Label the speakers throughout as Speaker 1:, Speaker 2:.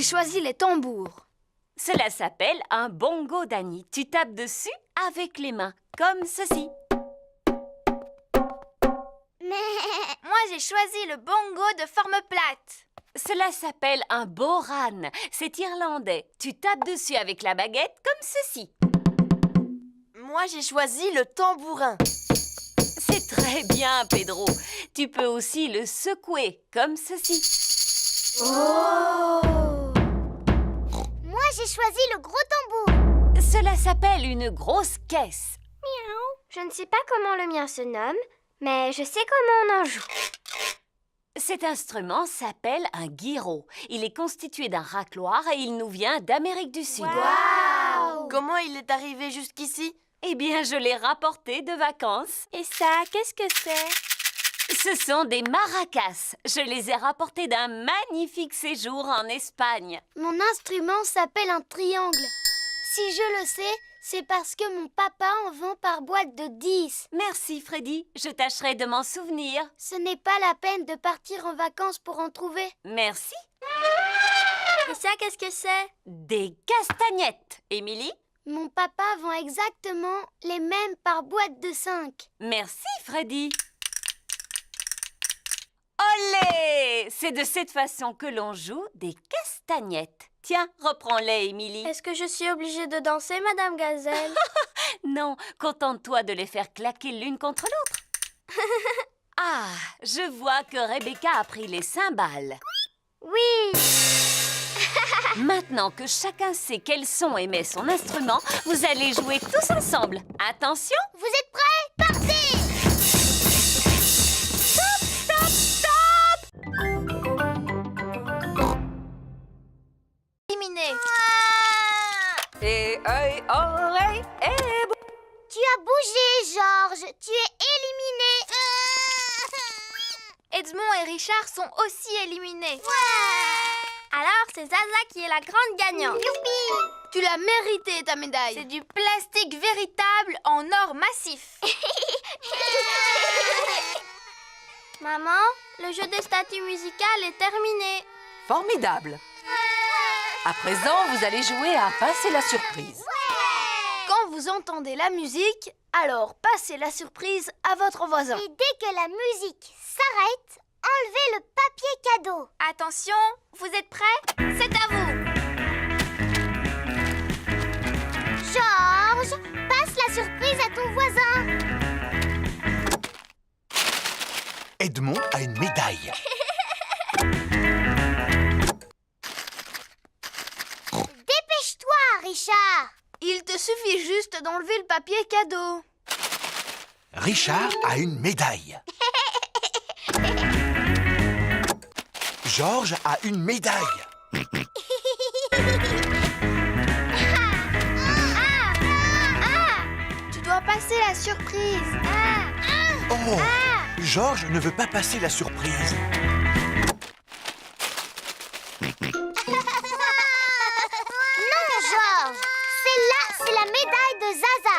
Speaker 1: j'ai choisi les tambours.
Speaker 2: Cela s'appelle un bongo d'Annie. Tu tapes dessus avec les mains, comme ceci.
Speaker 1: Moi, j'ai choisi le bongo de forme plate.
Speaker 2: Cela s'appelle un boran. C'est irlandais. Tu tapes dessus avec la baguette, comme ceci.
Speaker 3: Moi, j'ai choisi le tambourin.
Speaker 2: C'est très bien, Pedro. Tu peux aussi le secouer, comme ceci.
Speaker 1: Oh!
Speaker 4: Moi, j'ai choisi le gros tambour.
Speaker 2: Cela s'appelle une grosse caisse.
Speaker 4: Je ne sais pas comment le mien se nomme, mais je sais comment on en joue.
Speaker 2: Cet instrument s'appelle un guiro. Il est constitué d'un racloir et il nous vient d'Amérique du Sud.
Speaker 4: Waouh!
Speaker 3: Comment il est arrivé jusqu'ici?
Speaker 2: Eh bien, je l'ai rapporté de vacances.
Speaker 4: Et ça, qu'est-ce que c'est?
Speaker 2: Ce sont des maracas. Je les ai rapportés d'un magnifique séjour en Espagne.
Speaker 4: Mon instrument s'appelle un triangle. Si je le sais, c'est parce que mon papa en vend par boîte de 10.
Speaker 2: Merci, Freddy. Je tâcherai de m'en souvenir.
Speaker 4: Ce n'est pas la peine de partir en vacances pour en trouver.
Speaker 2: Merci.
Speaker 4: Et ça, qu'est-ce que c'est?
Speaker 2: Des castagnettes. Émilie?
Speaker 4: Mon papa vend exactement les mêmes par boîte de 5.
Speaker 2: Merci, Freddy. Olé! C'est de cette façon que l'on joue des castagnettes. Tiens, reprends-les, Émilie.
Speaker 4: Est-ce que je suis obligée de danser, Madame Gazelle?
Speaker 2: Non, contente-toi de les faire claquer l'une contre l'autre. Ah, je vois que Rebecca a pris les cymbales.
Speaker 4: Oui!
Speaker 2: Maintenant que chacun sait quel son émet son instrument, vous allez jouer tous ensemble. Attention!
Speaker 4: Vous êtes prêts? Partez!
Speaker 2: Stop, stop, stop!
Speaker 1: Éliminé.
Speaker 2: Et œil, oreille et bouche.
Speaker 4: Tu as bougé, Georges. Tu es éliminé.
Speaker 1: Edmond et Richard sont aussi éliminés. Alors, c'est Zaza qui est la grande gagnante.
Speaker 4: Youpi!
Speaker 1: Tu l'as mérité, ta médaille. C'est du plastique véritable en or massif.
Speaker 4: Maman, le jeu des statues musicales est terminé.
Speaker 5: Formidable. À présent, vous allez jouer à passer la surprise.
Speaker 1: Quand vous entendez la musique, alors passez la surprise à votre voisin.
Speaker 4: Et dès que la musique s'arrête, enlevez le papier cadeau.
Speaker 1: Attention, vous êtes prêts? C'est à vous.
Speaker 4: Georges, passe la surprise à ton voisin.
Speaker 6: Edmond a une médaille.
Speaker 4: Dépêche-toi, Richard.
Speaker 1: Il te suffit juste d'enlever le papier cadeau.
Speaker 6: Richard a une médaille. Georges a une médaille.
Speaker 1: Tu dois passer la surprise.
Speaker 6: Oh, Georges ne veut pas passer la surprise.
Speaker 4: Non, Georges. Celle-là, c'est la médaille de Zaza.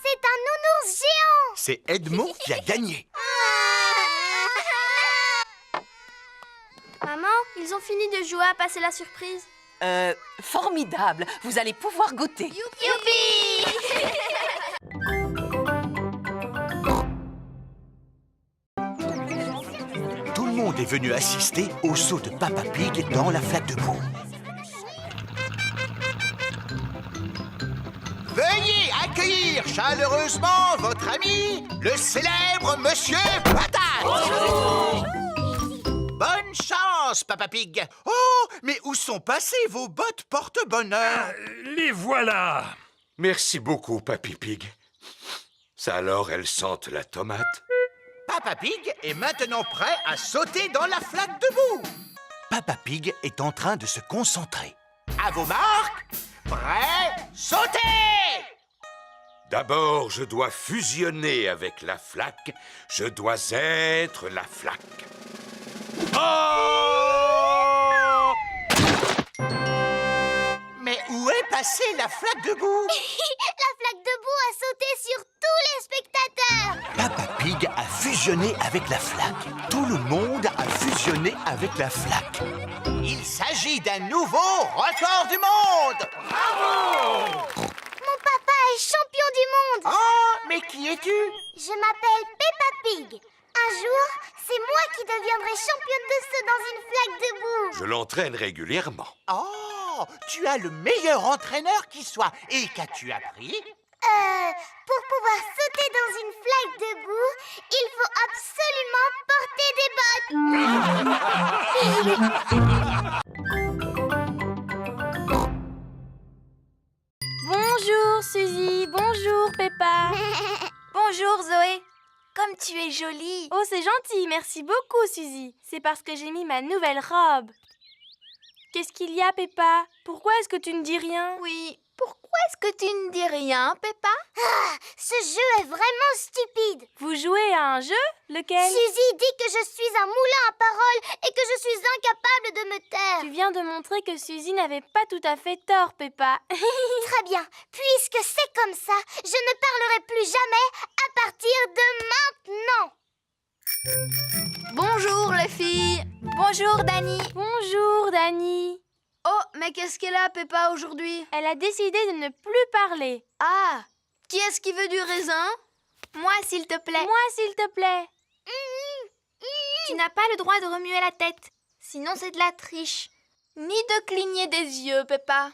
Speaker 4: C'est un nounours géant.
Speaker 6: C'est Edmond qui a gagné.
Speaker 4: Maman, ils ont fini de jouer à passer la surprise.
Speaker 5: Formidable. Vous allez pouvoir goûter.
Speaker 1: Youpi!
Speaker 6: Tout le monde est venu assister au saut de Papa Pig dans la flaque de boue. Veuillez accueillir chaleureusement votre ami, le célèbre Monsieur Patate. Bonne chance, Papa Pig. Oh, mais où sont passées vos bottes porte-bonheur?
Speaker 7: Les voilà. Merci beaucoup, Papy Pig. Ça alors, elles sentent la tomate?
Speaker 6: Papa Pig est maintenant prêt à sauter dans la flaque de boue. Papa Pig est en train de se concentrer. À vos marques, prêt, sautez!
Speaker 7: D'abord, je dois fusionner avec la flaque. Je dois être la flaque. Oh!
Speaker 6: Mais où est passée la flaque de boue?
Speaker 4: La flaque de boue a sauter sur tous les spectateurs.
Speaker 6: Papa Pig a fusionné avec la flaque. Tout le monde a fusionné avec la flaque. Il s'agit d'un nouveau record du monde.
Speaker 4: Mon papa est champion du monde.
Speaker 6: Oh, mais qui es-tu?
Speaker 4: Je m'appelle Peppa Pig. Un jour, c'est moi qui deviendrai championne de saut dans une flaque de boue.
Speaker 7: Je l'entraîne régulièrement.
Speaker 6: Oh, tu as le meilleur entraîneur qui soit. Et qu'as-tu appris?
Speaker 4: Pour pouvoir sauter dans une flaque de boue, il faut absolument porter des bottes.
Speaker 1: Bonjour Suzy, bonjour Peppa. Bonjour Zoé. Comme tu es jolie.
Speaker 8: Oh, c'est gentil, merci beaucoup, Suzy. C'est parce que j'ai mis ma nouvelle robe. Qu'est-ce qu'il y a, Peppa? Pourquoi est-ce que tu ne dis rien?
Speaker 1: Oui, pourquoi est-ce que tu ne dis rien, Peppa?
Speaker 4: Ce jeu est vraiment stupide.
Speaker 8: Vous jouez à un jeu? Lequel?
Speaker 4: Suzy dit que je suis un moulin à paroles et que je suis incapable de me taire.
Speaker 8: Tu viens de montrer que Suzy n'avait pas tout à fait tort, Peppa.
Speaker 4: Très bien. Puisque c'est comme ça, je ne parlerai plus jamais à partir de maintenant.
Speaker 1: Bonjour les filles. Bonjour Dani.
Speaker 8: Bonjour, Dani.
Speaker 1: Oh, mais qu'est-ce qu'elle a, Peppa, aujourd'hui?
Speaker 8: Elle a décidé de ne plus parler.
Speaker 1: Ah, qui est-ce qui veut du raisin? Moi, s'il te plaît.
Speaker 8: Moi, s'il te plaît.
Speaker 1: Tu n'as pas le droit de remuer la tête. Sinon, c'est de la triche. Ni de cligner des yeux, Peppa.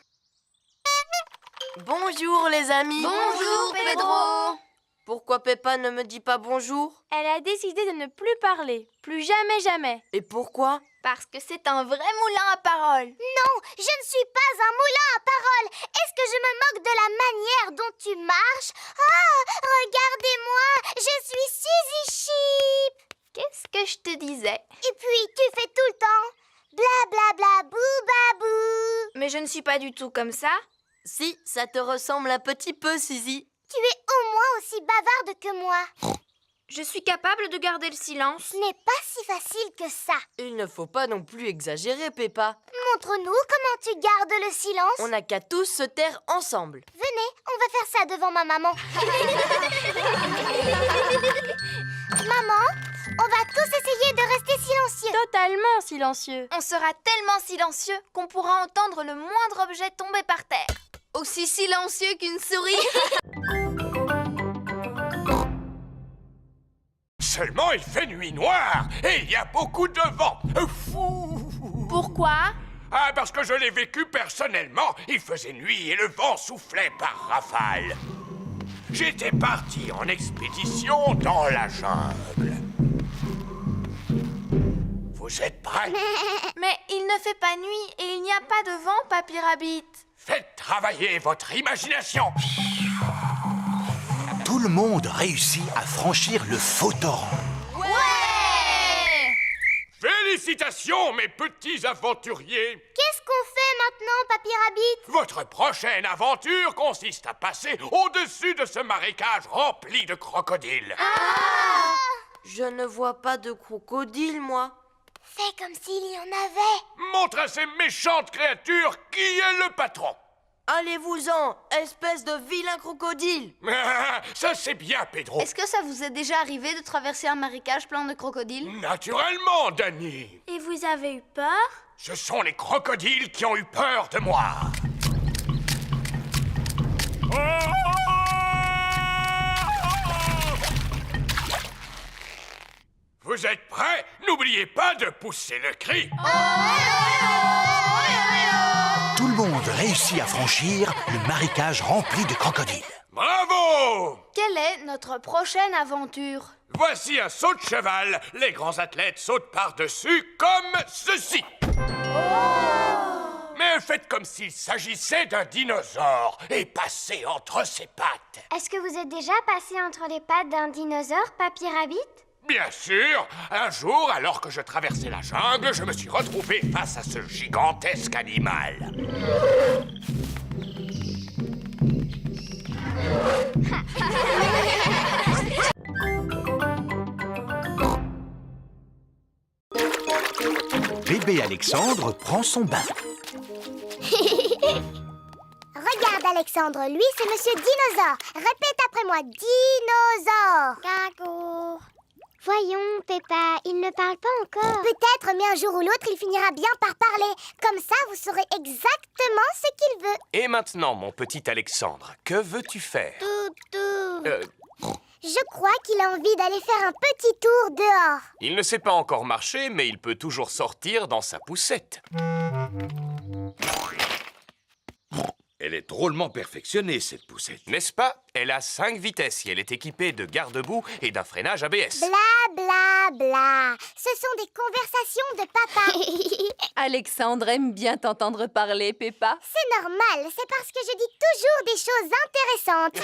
Speaker 3: Bonjour les amis.
Speaker 1: Bonjour, Pedro.
Speaker 3: Pourquoi Peppa ne me dit pas bonjour?
Speaker 8: Elle a décidé de ne plus parler. Plus jamais, jamais.
Speaker 3: Et pourquoi?
Speaker 1: Parce que c'est un vrai moulin à paroles.
Speaker 4: Non, je ne suis pas un moulin à paroles. Est-ce que je me moque de la manière dont tu marches? Oh, regardez-moi, je suis Suzy Sheep.
Speaker 1: Qu'est-ce que je te disais?
Speaker 4: Et puis, tu fais tout le temps bla bla bla bou babou.
Speaker 1: Mais je ne suis pas du tout comme ça.
Speaker 3: Si, ça te ressemble un petit peu, Suzy.
Speaker 4: Tu es au moins aussi bavarde que moi.
Speaker 1: Je suis capable de garder le silence.
Speaker 4: Ce n'est pas si facile que ça.
Speaker 3: Il ne faut pas non plus exagérer, Peppa.
Speaker 4: Montre-nous comment tu gardes le silence.
Speaker 3: On n'a qu'à tous se taire ensemble.
Speaker 4: Venez, on va faire ça devant ma maman. Maman, on va tous essayer de rester silencieux.
Speaker 8: Totalement silencieux.
Speaker 1: On sera tellement silencieux qu'on pourra entendre le moindre objet tomber par terre. Aussi silencieux qu'une souris.
Speaker 7: Seulement, il fait nuit noire et il y a beaucoup de vent. Fou!
Speaker 1: Pourquoi?
Speaker 7: Ah, parce que je l'ai vécu personnellement. Il faisait nuit et le vent soufflait par rafales. J'étais parti en expédition dans la jungle. Vous êtes prêts?
Speaker 1: Mais il ne fait pas nuit et il n'y a pas de vent, Papy Rabbit.
Speaker 7: Faites travailler votre imagination.
Speaker 6: Tout le monde réussit à franchir le faux torrent.
Speaker 1: Ouais!
Speaker 7: Félicitations, mes petits aventuriers.
Speaker 4: Qu'est-ce qu'on fait maintenant, Papy Rabbit?
Speaker 7: Votre prochaine aventure consiste à passer au-dessus de ce marécage rempli de crocodiles.
Speaker 3: Je ne vois pas de crocodile, moi.
Speaker 4: Fais comme s'il y en avait.
Speaker 7: Montre à ces méchantes créatures qui est le patron.
Speaker 3: Allez-vous-en, espèce de vilain crocodile.
Speaker 7: Ça, c'est bien, Pedro.
Speaker 1: Est-ce que ça vous est déjà arrivé de traverser un marécage plein de crocodiles?
Speaker 7: Naturellement, Dani.
Speaker 1: Et vous avez eu peur?
Speaker 7: Ce sont les crocodiles qui ont eu peur de moi. Vous êtes prêts? N'oubliez pas de pousser le cri.
Speaker 6: Tout le monde réussit à franchir le marécage rempli de crocodiles.
Speaker 7: Bravo!
Speaker 1: Quelle est notre prochaine aventure?
Speaker 7: Voici un saut de cheval. Les grands athlètes sautent par-dessus comme ceci. Mais faites comme s'il s'agissait d'un dinosaure et passez entre ses pattes.
Speaker 4: Est-ce que vous êtes déjà passé entre les pattes d'un dinosaure, Papy Rabbit?
Speaker 7: Bien sûr, un jour, alors que je traversais la jungle, je me suis retrouvé face à ce gigantesque animal.
Speaker 6: Bébé Alexandre prend son bain.
Speaker 4: Regarde, d'Alexandre, lui, c'est Monsieur Dinosaure. Répète après moi, dinosaure. Caco. Voyons, Peppa, il ne parle pas encore. Peut-être, mais un jour ou l'autre, il finira bien par parler. Comme ça, vous saurez exactement ce qu'il veut.
Speaker 7: Et maintenant, mon petit Alexandre, que veux-tu faire?
Speaker 4: Je crois qu'il a envie d'aller faire un petit tour dehors.
Speaker 7: Il ne sait pas encore marcher, mais il peut toujours sortir dans sa poussette.
Speaker 9: Elle est drôlement perfectionnée, cette poussette.
Speaker 7: N'est-ce pas? Elle a 5 vitesses et elle est équipée de garde-boue et d'un freinage ABS.
Speaker 4: Bla bla bla. Ce sont des conversations de papa.
Speaker 5: Alexandre aime bien t'entendre parler, Peppa.
Speaker 4: C'est normal, c'est parce que je dis toujours des choses intéressantes.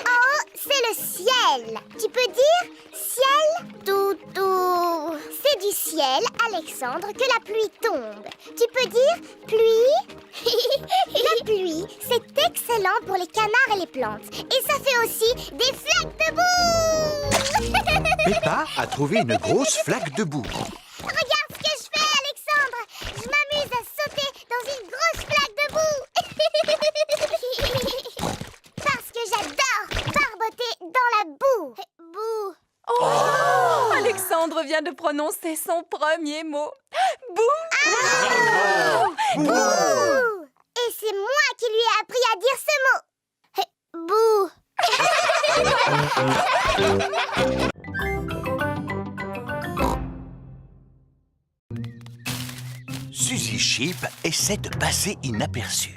Speaker 4: En haut, c'est le ciel. Tu peux dire ciel? Toutou. C'est du ciel, Alexandre, que la pluie tombe. Tu peux dire pluie? La pluie, c'est excellent pour les canards et les plantes. Et ça fait aussi des flaques de boue.
Speaker 6: Peppa a trouvé une grosse flaque de boue.
Speaker 4: Regarde ce que je fais, Alexandre. Je m'amuse à sauter dans une grosse flaque de boue. Parce que j'adore barboter dans la boue. Boue.
Speaker 5: Oh, Alexandre vient de prononcer son premier mot. Bouh!
Speaker 4: Bouh. Et c'est moi qui lui ai appris à dire ce mot. Bouh.
Speaker 6: Suzy Sheep essaie de passer inaperçue.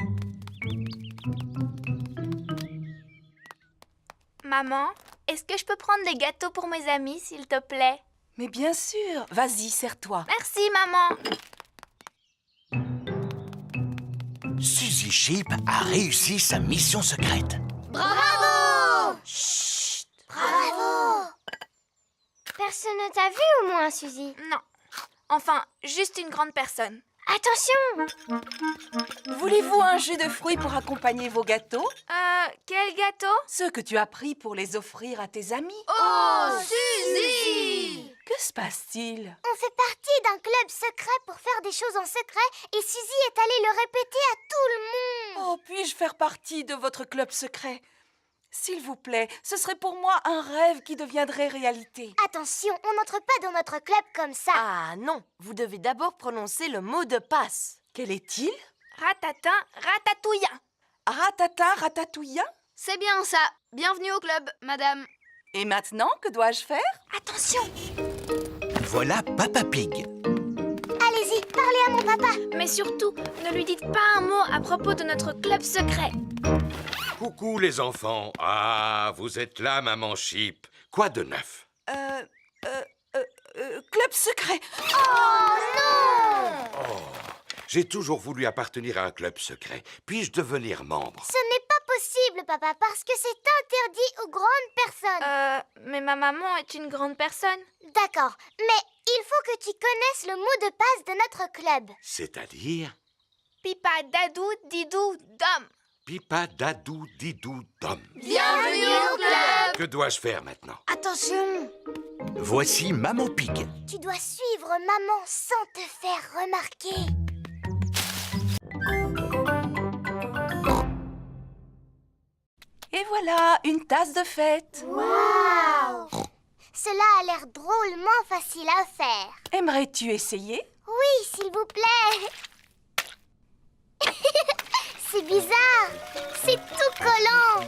Speaker 1: Maman, est-ce que je peux prendre des gâteaux pour mes amis, s'il te plaît?
Speaker 5: Mais bien sûr. Vas-y, serre-toi.
Speaker 1: Merci, maman.
Speaker 6: Suzy Sheep a réussi sa mission secrète.
Speaker 4: Bravo! Chut! Bravo! Personne ne t'a vu au moins, Suzy?
Speaker 1: Non. Enfin, juste une grande personne.
Speaker 4: Attention!
Speaker 5: Voulez-vous un jus de fruits pour accompagner vos gâteaux?
Speaker 1: Quel gâteau?
Speaker 5: Ceux que tu as pris pour les offrir à tes amis.
Speaker 1: Oh, Suzy!
Speaker 5: Que se passe-t-il?
Speaker 4: On fait partie d'un club secret pour faire des choses en secret et Suzy est allée le répéter à tout le monde.
Speaker 5: Oh, puis-je faire partie de votre club secret? S'il vous plaît, ce serait pour moi un rêve qui deviendrait réalité.
Speaker 4: Attention, on n'entre pas dans notre club comme ça.
Speaker 3: Ah non, vous devez d'abord prononcer le mot de passe.
Speaker 5: Quel est-il?
Speaker 1: Ratatin, ratatouilla.
Speaker 5: Ratatin, ratatouilla?
Speaker 1: C'est bien ça. Bienvenue au club, madame.
Speaker 5: Et maintenant, que dois-je faire?
Speaker 1: Attention!
Speaker 6: Voilà Papa Pig.
Speaker 4: Allez-y, parlez à mon papa.
Speaker 1: Mais surtout, ne lui dites pas un mot à propos de notre club secret.
Speaker 9: Coucou les enfants. Ah, vous êtes là, maman Sheep. Quoi de neuf?
Speaker 5: Club secret.
Speaker 4: Oh non!
Speaker 9: J'ai toujours voulu appartenir à un club secret. Puis-je devenir membre?
Speaker 4: Ce n'est pas possible, papa, parce que c'est interdit aux grandes personnes.
Speaker 1: Mais ma maman est une grande personne.
Speaker 4: D'accord, mais il faut que tu connaisses le mot de passe de notre club.
Speaker 9: C'est-à-dire
Speaker 1: Pipa, dadou, didou, dom.
Speaker 9: Pipa, dadou, didou, dom.
Speaker 1: Bienvenue au club!
Speaker 9: Que dois-je faire maintenant?
Speaker 4: Attention!
Speaker 6: Voici Maman Pig.
Speaker 4: Tu dois suivre maman sans te faire remarquer.
Speaker 5: Et voilà, une tasse de fête.
Speaker 4: Waouh! Cela a l'air drôlement facile à faire.
Speaker 5: Aimerais-tu essayer?
Speaker 4: Oui, s'il vous plaît. C'est bizarre. C'est tout collant.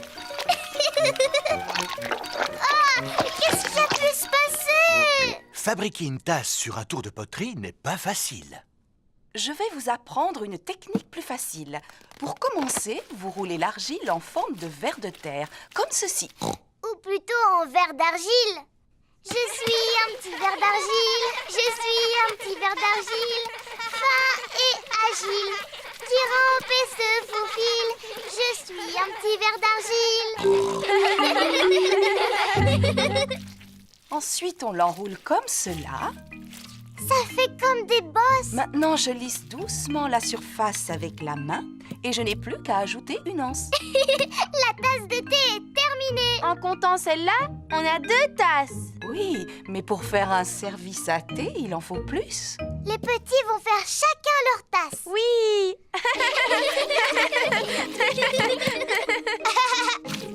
Speaker 4: Ah, qu'est-ce qui a pu se passer?
Speaker 6: Fabriquer une tasse sur un tour de poterie n'est pas facile.
Speaker 5: Je vais vous apprendre une technique plus facile. Pour commencer, vous roulez l'argile en forme de ver de terre, comme ceci.
Speaker 4: Ou plutôt en verre d'argile. Je suis un petit ver d'argile. Je suis un petit ver d'argile. Fin et agile. Qui rampe et se faufile. Je suis un petit ver d'argile.
Speaker 5: Ensuite, on l'enroule comme cela.
Speaker 4: Ça fait comme des bosses.
Speaker 5: Maintenant, je lisse doucement la surface avec la main et je n'ai plus qu'à ajouter une anse.
Speaker 4: La tasse de thé est terminée.
Speaker 8: En comptant celle-là, on a 2 tasses.
Speaker 5: Oui, mais pour faire un service à thé, il en faut plus.
Speaker 4: Les petits vont faire chacun leur tasse.
Speaker 8: Oui.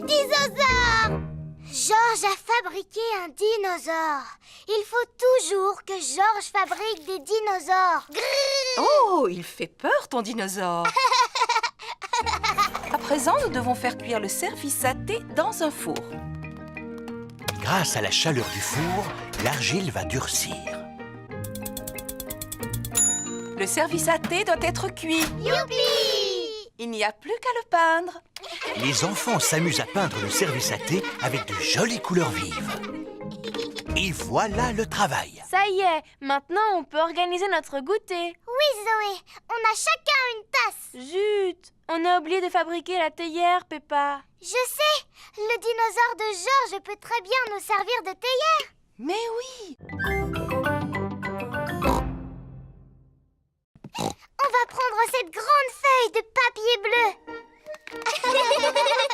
Speaker 4: Dinosaure! Georges a fabriqué un dinosaure. Il faut toujours que Georges fabrique des dinosaures. Grrr.
Speaker 5: Oh, il fait peur, ton dinosaure. À présent, nous devons faire cuire le service à thé dans un four.
Speaker 6: Grâce à la chaleur du four, l'argile va durcir.
Speaker 5: Le service à thé doit être cuit.
Speaker 4: Youpi!
Speaker 5: Il n'y a plus qu'à le peindre.
Speaker 6: Les enfants s'amusent à peindre le service à thé avec de jolies couleurs vives. Et voilà le travail.
Speaker 8: Ça y est, maintenant on peut organiser notre goûter.
Speaker 4: Oui, Zoé, on a chacun une tasse.
Speaker 8: Zut, on a oublié de fabriquer la théière, Peppa.
Speaker 4: Je sais, le dinosaure de Georges peut très bien nous servir de théière.
Speaker 5: Mais oui!
Speaker 4: On va prendre cette grande feuille de papier bleu.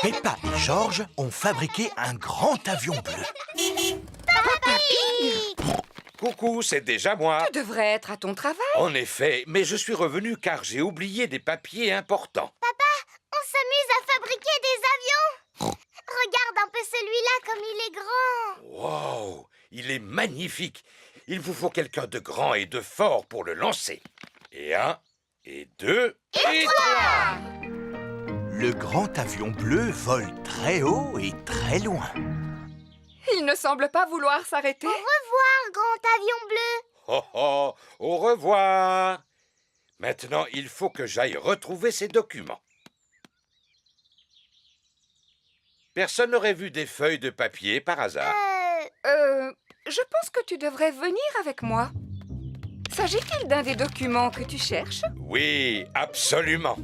Speaker 6: Peppa et Georges ont fabriqué un grand avion bleu.
Speaker 4: Papa Pig!
Speaker 9: Coucou, c'est déjà moi.
Speaker 10: Tu devrais être à ton travail.
Speaker 9: En effet, mais je suis revenu car j'ai oublié des papiers importants.
Speaker 4: On s'amuse à fabriquer des avions. Regarde un peu celui-là comme il est grand.
Speaker 9: Wow, il est magnifique. Il vous faut quelqu'un de grand et de fort pour le lancer. Et 1, et 2, et 3.
Speaker 6: Le grand avion bleu vole très haut et très loin.
Speaker 10: Il ne semble pas vouloir s'arrêter.
Speaker 4: Au revoir, grand avion bleu.
Speaker 9: Oh oh, au revoir. Maintenant, il faut que j'aille retrouver ces documents. Personne n'aurait vu des feuilles de papier par hasard.
Speaker 10: Je pense que tu devrais venir avec moi. S'agit-il d'un des documents que tu cherches?
Speaker 9: Oui, absolument.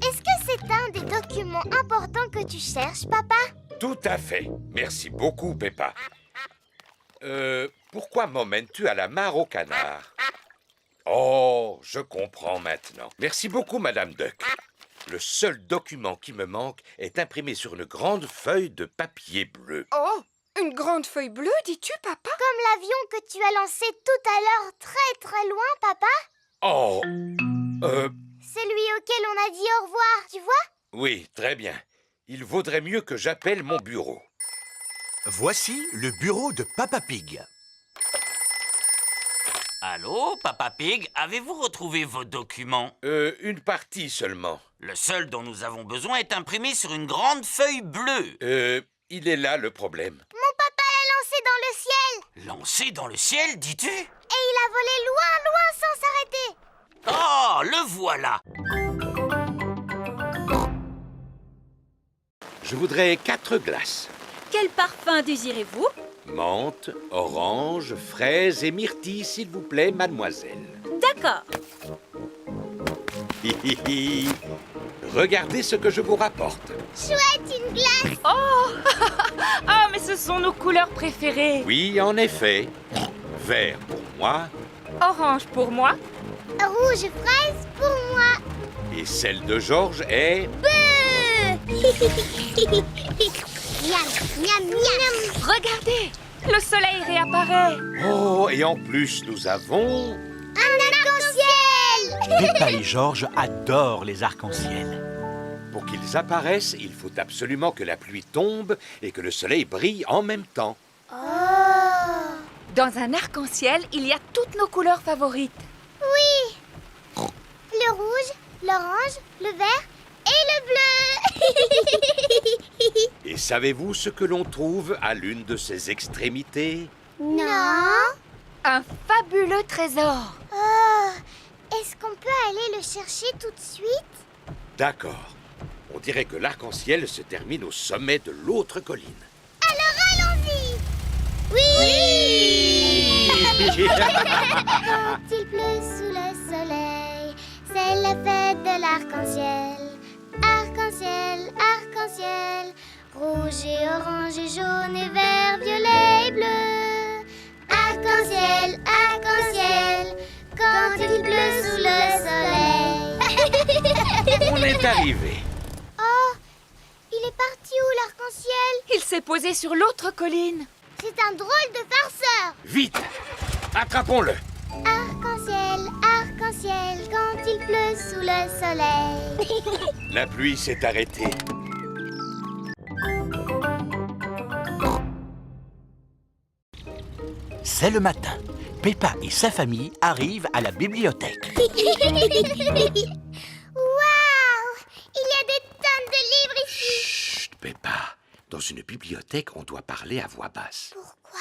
Speaker 4: Est-ce que c'est un des documents importants que tu cherches, papa?
Speaker 9: Tout à fait. Merci beaucoup, Peppa. Pourquoi m'emmènes-tu à la mare au canard? Oh, je comprends maintenant. Merci beaucoup, Madame Duck. Le seul document qui me manque est imprimé sur une grande feuille de papier bleu.
Speaker 10: Oh, une grande feuille bleue, dis-tu, papa?
Speaker 4: Comme l'avion que tu as lancé tout à l'heure très très loin, papa?
Speaker 9: Oh,
Speaker 4: Celui auquel on a dit au revoir, tu vois?
Speaker 9: oui, très bien. Il vaudrait mieux que j'appelle mon bureau.
Speaker 6: Voici le bureau de Papa Pig.
Speaker 11: Allô, Papa Pig, avez-vous retrouvé vos documents?
Speaker 9: Une partie seulement.
Speaker 11: Le seul dont nous avons besoin est imprimé sur une grande feuille bleue.
Speaker 9: Il est là le problème.
Speaker 4: Mon papa l'a lancé dans le ciel.
Speaker 11: Lancé dans le ciel, dis-tu?
Speaker 4: Et il a volé loin, loin sans s'arrêter.
Speaker 11: Oh, le voilà!
Speaker 9: Je voudrais 4 glaces.
Speaker 2: Quel parfum désirez-vous?
Speaker 9: Menthe, orange, fraise et myrtille, s'il vous plaît, mademoiselle.
Speaker 2: D'accord.
Speaker 9: Regardez ce que je vous rapporte.
Speaker 4: Chouette, une glace.
Speaker 2: Ah, mais ce sont nos couleurs préférées.
Speaker 9: Oui, en effet. Vert pour moi
Speaker 10: Orange pour moi.
Speaker 4: Rouge fraise pour moi.
Speaker 9: et celle de Georges est...
Speaker 4: Miam, miam, miam.
Speaker 10: Regardez, le soleil réapparaît.
Speaker 9: Oh, et en plus, nous avons...
Speaker 4: Un arc-en-ciel.
Speaker 6: Peppa et Georges adorent les arcs-en-ciel.
Speaker 9: Pour qu'ils apparaissent, il faut absolument que la pluie tombe et que le soleil brille en même temps.
Speaker 10: Dans un arc-en-ciel, il y a toutes nos couleurs favorites.
Speaker 4: Oui. Le rouge, l'orange, le vert et le bleu.
Speaker 9: Et savez-vous ce que l'on trouve à l'une de ces extrémités?
Speaker 4: Non.
Speaker 10: Un fabuleux trésor.
Speaker 4: Oh, est-ce qu'on peut aller le chercher tout de suite?
Speaker 9: D'accord. On dirait que l'arc-en-ciel se termine au sommet de l'autre colline.
Speaker 4: Alors allons-y. Oui. Quand il pleut sous le soleil, c'est la fête de l'arc-en-ciel. Arc-en-ciel, arc-en-ciel, rouge et orange et jaune et vert, violet et bleu. Arc-en-ciel, arc-en-ciel, quand il pleut sous le soleil.
Speaker 9: On est arrivé.
Speaker 4: Oh, il est parti où l'arc-en-ciel?
Speaker 10: Il s'est posé sur l'autre colline.
Speaker 4: C'est un drôle de farceur.
Speaker 9: Vite! Attrapons-le!
Speaker 4: Arc-en-ciel, arc-en-ciel quand il pleut sous le soleil.
Speaker 9: La pluie s'est arrêtée.
Speaker 12: C'est le matin. Peppa et sa famille arrivent à la bibliothèque.
Speaker 4: Waouh! Il y a des tonnes de livres ici.
Speaker 9: Chut, Peppa. Dans une bibliothèque, on doit parler à voix basse.
Speaker 4: Pourquoi?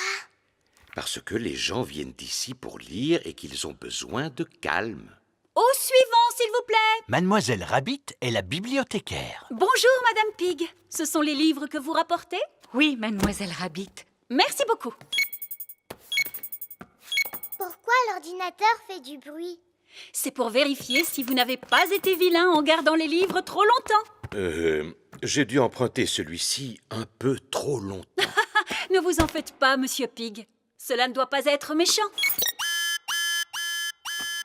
Speaker 9: Parce que les gens viennent d'ici pour lire et qu'ils ont besoin de calme.
Speaker 2: Au suivant, s'il vous plaît.
Speaker 12: Mademoiselle Rabbit est la bibliothécaire.
Speaker 2: Bonjour, Madame Pig. Ce sont les livres que vous rapportez? Oui, Mademoiselle Rabbit. Merci beaucoup.
Speaker 4: Pourquoi l'ordinateur fait du bruit?
Speaker 2: C'est pour vérifier si vous n'avez pas été vilain en gardant les livres trop longtemps.
Speaker 9: J'ai dû emprunter celui-ci un peu trop longtemps.
Speaker 2: Ne vous en faites pas, Monsieur Pig. Cela ne doit pas être méchant.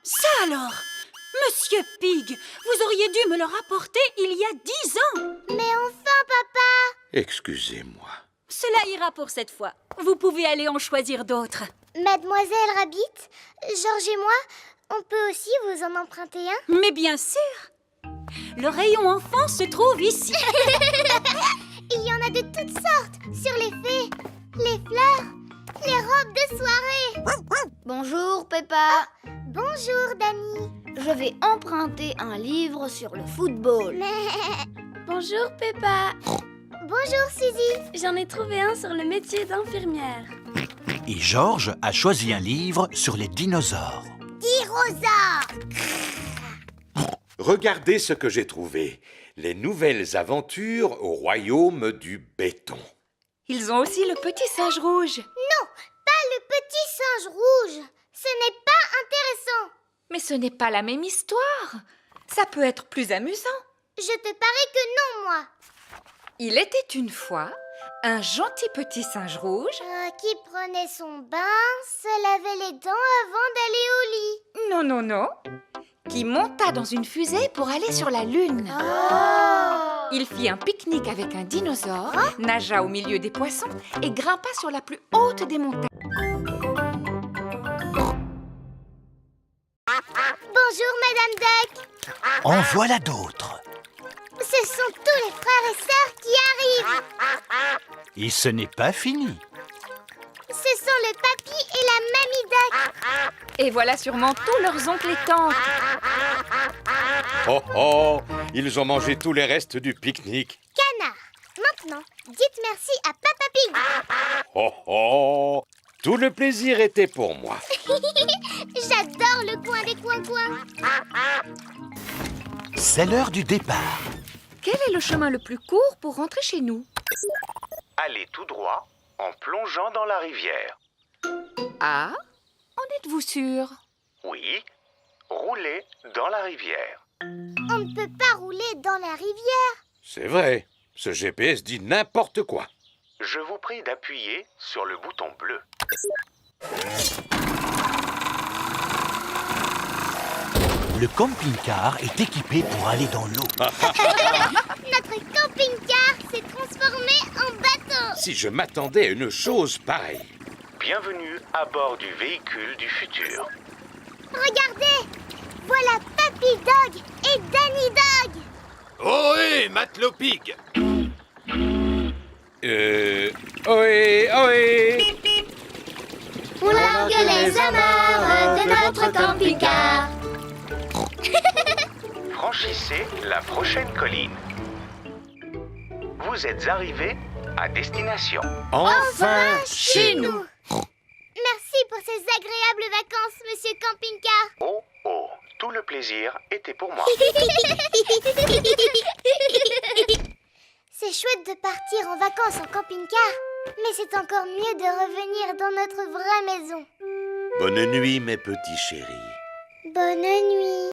Speaker 2: Ça alors! Monsieur Pig, vous auriez dû me le rapporter il y a 10 ans.
Speaker 4: Mais enfin, papa!
Speaker 9: Excusez-moi.
Speaker 2: Cela ira pour cette fois. Vous pouvez aller en choisir d'autres.
Speaker 4: Mademoiselle Rabbit, Georges et moi, on peut aussi vous en emprunter un?
Speaker 2: Mais bien sûr! Le rayon enfant se trouve ici.
Speaker 4: Il y en a de toutes sortes, sur les fées, les fleurs, les robes de soirée.
Speaker 1: Bonjour, Peppa.
Speaker 4: Bonjour, Dani.
Speaker 1: Je vais emprunter un livre sur le football.
Speaker 8: Bonjour, Peppa.
Speaker 4: Bonjour, Suzy.
Speaker 8: J'en ai trouvé un sur le métier d'infirmière.
Speaker 12: Et Georges a choisi un livre sur les dinosaures.
Speaker 4: Dinosaures.
Speaker 9: Regardez ce que j'ai trouvé. Les nouvelles aventures au royaume du béton.
Speaker 10: Ils ont aussi le petit singe rouge.
Speaker 4: Non, pas le petit singe rouge. Ce n'est pas intéressant.
Speaker 10: Mais ce n'est pas la même histoire. Ça peut être plus amusant.
Speaker 4: Je te parie que non, moi.
Speaker 10: Il était une fois un gentil petit singe rouge.
Speaker 4: Qui prenait son bain, se lavait les dents avant d'aller au lit.
Speaker 10: Non, non, non. Qui monta dans une fusée pour aller sur la Lune.
Speaker 4: Oh.
Speaker 10: Il fit un pique-nique avec un dinosaure, nagea au milieu des poissons et grimpa sur la plus haute des montagnes.
Speaker 4: Bonjour, Madame Duck.
Speaker 12: En voilà d'autres.
Speaker 4: Ce sont tous les frères et sœurs qui arrivent.
Speaker 12: Et ce n'est pas fini.
Speaker 4: Ce sont le papy et la mamie Duck.
Speaker 10: Et voilà sûrement tous leurs oncles et tantes.
Speaker 9: Oh oh! Ils ont mangé tous les restes du pique-nique.
Speaker 4: Canard. Maintenant, dites merci à Papa Pig.
Speaker 9: Oh oh! Tout le plaisir était pour moi.
Speaker 4: J'adore le coin des coins-coins.
Speaker 12: C'est l'heure du départ.
Speaker 10: Quel est le chemin le plus court pour rentrer chez nous?
Speaker 13: Allez tout droit en plongeant dans la rivière.
Speaker 10: Ah, en êtes-vous sûr?
Speaker 13: Oui, roulez dans la rivière.
Speaker 4: On ne peut pas rouler dans la rivière.
Speaker 9: C'est vrai, ce GPS dit n'importe quoi.
Speaker 13: Je vous prie d'appuyer sur le bouton bleu.
Speaker 12: Le camping-car est équipé pour aller dans l'eau.
Speaker 4: Notre camping-car s'est transformé en bateau.
Speaker 9: Si je m'attendais à une chose pareille.
Speaker 13: Bienvenue à bord du véhicule du futur.
Speaker 4: Regardez, voilà Papy Dog et Danny Dog.
Speaker 7: Ohé, Matelot Pig!
Speaker 9: Ohé, ohé!
Speaker 4: On largue les amarres de notre camping-car.
Speaker 13: Franchissez la prochaine colline. Vous êtes arrivés à destination.
Speaker 9: Enfin
Speaker 4: Chez nous. Merci pour ces agréables vacances, monsieur camping-car.
Speaker 13: Oh, oh, tout le plaisir était pour moi.
Speaker 4: C'est chouette de partir en vacances en camping-car, mais c'est encore mieux de revenir dans notre vraie maison.
Speaker 9: Bonne nuit, mes petits chéris.
Speaker 4: Bonne nuit.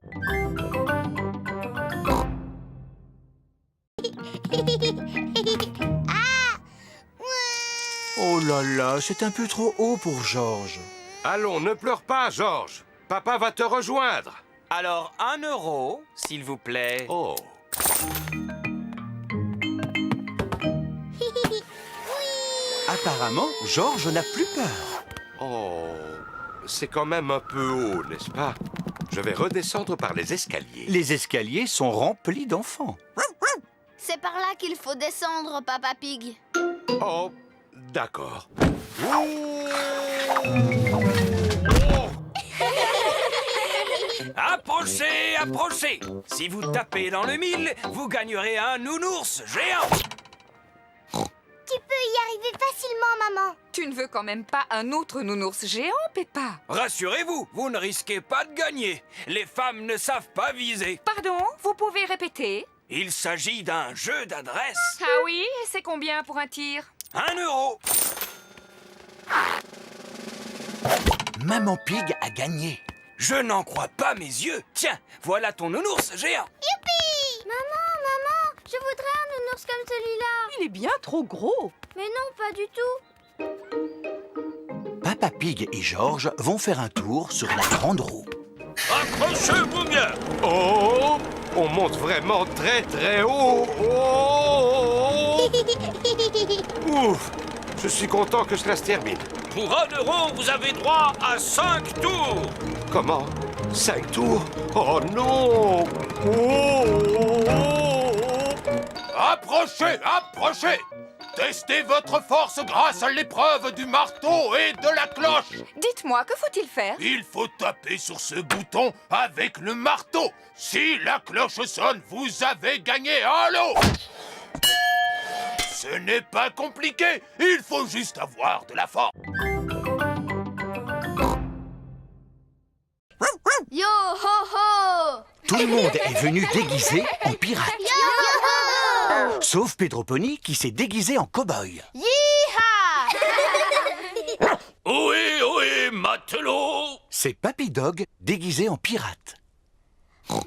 Speaker 12: Oh là là, c'est un peu trop haut pour Georges.
Speaker 7: Allons, ne pleure pas, Georges. Papa va te rejoindre.
Speaker 11: Alors, 1 euro, s'il vous plaît.
Speaker 9: Oh.
Speaker 12: Apparemment, Georges n'a plus peur.
Speaker 9: Oh, c'est quand même un peu haut, n'est-ce pas? Je vais redescendre par les escaliers.
Speaker 12: Les escaliers sont remplis d'enfants.
Speaker 4: C'est par là qu'il faut descendre, Papa Pig.
Speaker 9: Oh, d'accord.
Speaker 14: Approchez, approchez. Si vous tapez dans le mille, vous gagnerez un nounours géant.
Speaker 4: Tu peux y arriver facilement, maman.
Speaker 10: Tu ne veux quand même pas un autre nounours géant, Peppa?
Speaker 14: Rassurez-vous, vous ne risquez pas de gagner. Les femmes ne savent pas viser.
Speaker 10: Pardon, vous pouvez répéter?
Speaker 14: Il s'agit d'un jeu d'adresse.
Speaker 10: Ah oui, et c'est combien pour un tir?
Speaker 14: 1 euro.
Speaker 12: Maman Pig a gagné.
Speaker 14: Je n'en crois pas mes yeux. Tiens, voilà ton nounours géant.
Speaker 4: Youpi! Maman, je voudrais un nounours comme celui-là.
Speaker 15: Il est bien trop gros.
Speaker 4: Mais non, pas du tout.
Speaker 12: Papa Pig et George vont faire un tour sur la grande roue.
Speaker 9: Accrochez-vous bien. Oh, on monte vraiment très très haut. Oh. Ouf, je suis content que cela se termine.
Speaker 7: Pour 1 euro, vous avez droit à 5 tours.
Speaker 9: Comment? 5 tours? Oh non! Oh.
Speaker 7: Approchez, approchez. Testez votre force grâce à l'épreuve du marteau et de la cloche.
Speaker 10: Dites-moi, que faut-il faire?
Speaker 7: Il faut taper sur ce bouton avec le marteau. Si la cloche sonne, vous avez gagné un lot. Ce n'est pas compliqué. Il faut juste avoir de la force.
Speaker 1: Yo ho ho!
Speaker 12: Tout le monde est venu déguisé en pirate.
Speaker 4: Yo-ho!
Speaker 12: Sauf Pedro Pony qui s'est déguisé en cow-boy.
Speaker 1: Yeeha!
Speaker 7: Ohé, ohé, matelot.
Speaker 12: C'est Papy Dog déguisé en pirate.
Speaker 4: Bonjour,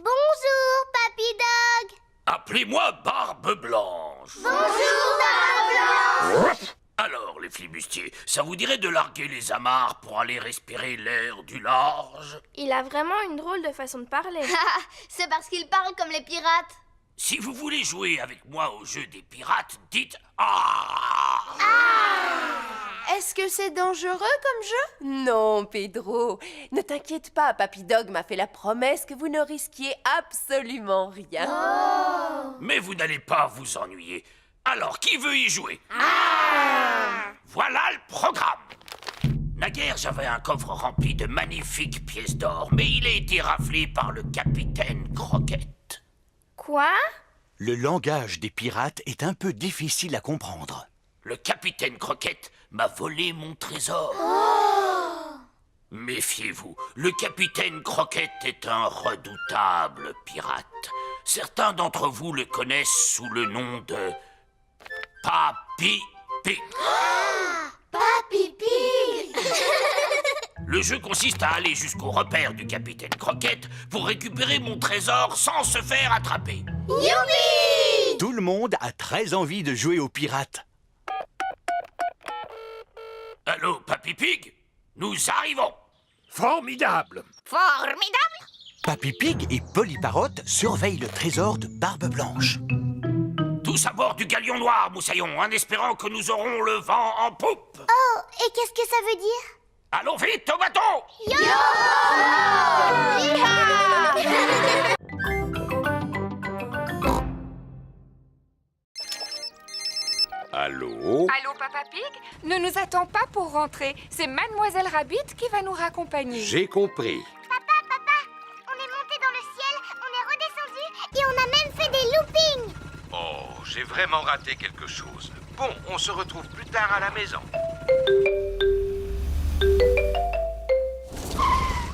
Speaker 4: Papy Dog.
Speaker 7: Appelez-moi Barbe Blanche.
Speaker 4: Bonjour, Barbe Blanche.
Speaker 7: Alors, les flibustiers, ça vous dirait de larguer les amarres pour aller respirer l'air du large?
Speaker 8: Il a vraiment une drôle de façon de parler.
Speaker 1: C'est parce qu'il parle comme les pirates.
Speaker 7: Si vous voulez jouer avec moi au jeu des pirates, dites « Ah !»
Speaker 3: Est-ce que c'est dangereux comme jeu?
Speaker 15: Non, Pedro. Ne t'inquiète pas, Papy Dog m'a fait la promesse que vous ne risquiez absolument rien.
Speaker 7: Mais vous n'allez pas vous ennuyer. Alors, qui veut y jouer? Voilà le programme. Naguère, j'avais un coffre rempli de magnifiques pièces d'or, mais il a été raflé par le capitaine Croquette.
Speaker 8: Quoi?
Speaker 12: Le langage des pirates est un peu difficile à comprendre.
Speaker 7: Le capitaine Croquette m'a volé mon trésor. Méfiez-vous, le capitaine Croquette est un redoutable pirate. Certains d'entre vous le connaissent sous le nom de Papy Pig.
Speaker 4: Papy Pig.
Speaker 7: Le jeu consiste à aller jusqu'au repère du capitaine Croquette pour récupérer mon trésor sans se faire attraper.
Speaker 4: Youpi!
Speaker 12: Tout le monde a très envie de jouer aux pirates.
Speaker 7: Allô, Papy Pig? Nous arrivons.
Speaker 9: Formidable.
Speaker 4: Formidable.
Speaker 12: Papy Pig et Polly Parrot surveillent le trésor de Barbe Blanche.
Speaker 7: Tous à bord du galion noir, moussaillon, en espérant que nous aurons le vent en poupe.
Speaker 4: Oh, et qu'est-ce que ça veut dire?
Speaker 7: Allons vite au bateau!
Speaker 9: Allô?
Speaker 10: Allô, Papa Pig? Ne nous attends pas pour rentrer. C'est Mademoiselle Rabbit qui va nous raccompagner.
Speaker 9: J'ai compris.
Speaker 4: Papa, on est monté dans le ciel, on est redescendu et on a même fait des loopings.
Speaker 9: Oh, j'ai vraiment raté quelque chose. Bon, on se retrouve plus tard à la maison.